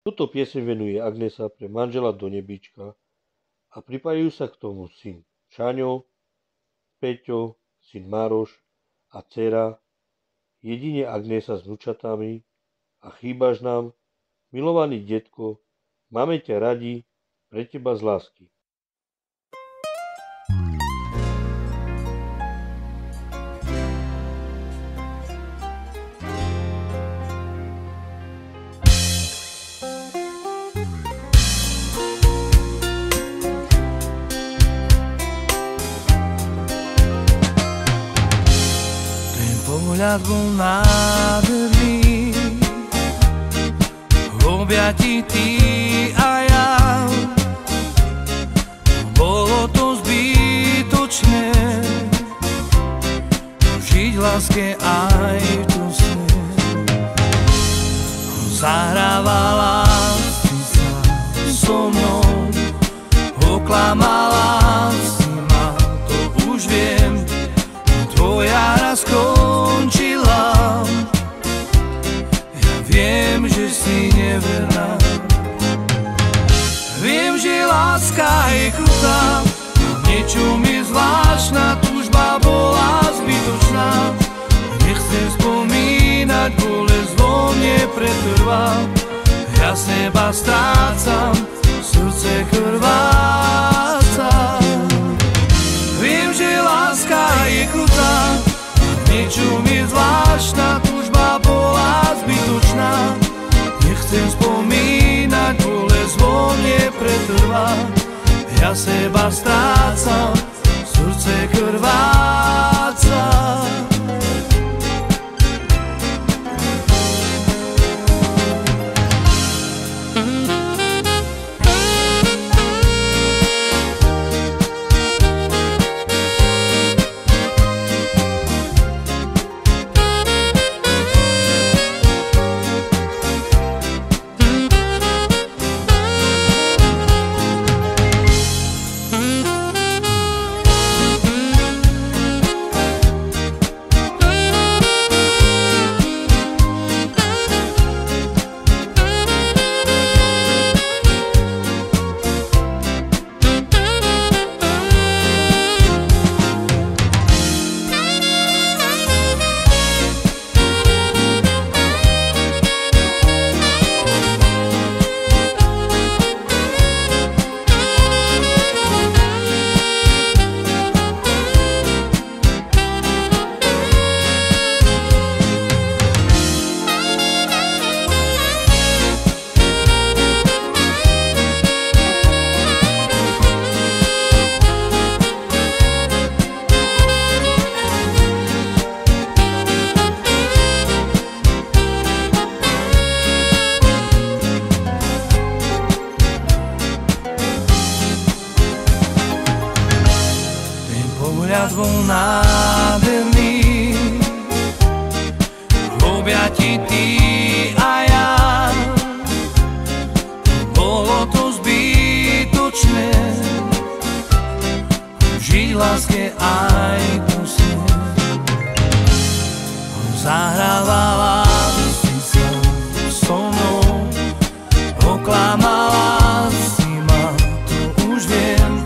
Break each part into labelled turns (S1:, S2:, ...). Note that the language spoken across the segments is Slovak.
S1: Túto pieseň venuje Agnesa pre manžela do nebíčka a pripájajú sa k tomu syn Šaňo, Peťo, syn Mároš a dcéra, jedine Agnesa s vnúčatami a chýbaš nám, milovaný detko, máme ťa radi, pre teba z lásky.
S2: Pohľad bol nádherný, v objati ty a ja. Bolo to zbytočné, žiť v láske aj tu sne. Zahrávala si sa so mnou, oklamala si ma, to už viem. Tvoja raz skončila, ja viem, že si neverná. Viem, že láska je krutá, niečo mi zvláštna túžba bola zbytočná. Nechcem spomínať, bolesť vo mne pretrvá. Ja seba strácam, srdce krváca. Viem, že láska je krutá, niečo mi zvláštna túžba bola zbytočná. Nechcem spomínať, bolesť vo mne pretrvá. Ja seba strácam, srdce krváca. Pohľad bol nádherný, v objati ty a ja. Bolo to zbytočné, žiť v láske aj tu sne. Zahrávala si sa so mnou, oklamala si ma, to už viem.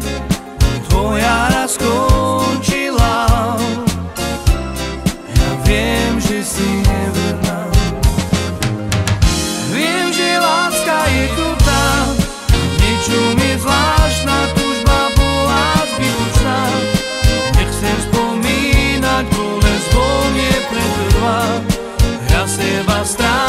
S2: Tvoja raz skončila, ja viem, že si neverná. Viem, že láska je krutá, niečo mi zvláštna túžba bola zbytočná. Nechcem spomínať, bolesť vo mne pretrvá. Ja seba strácam,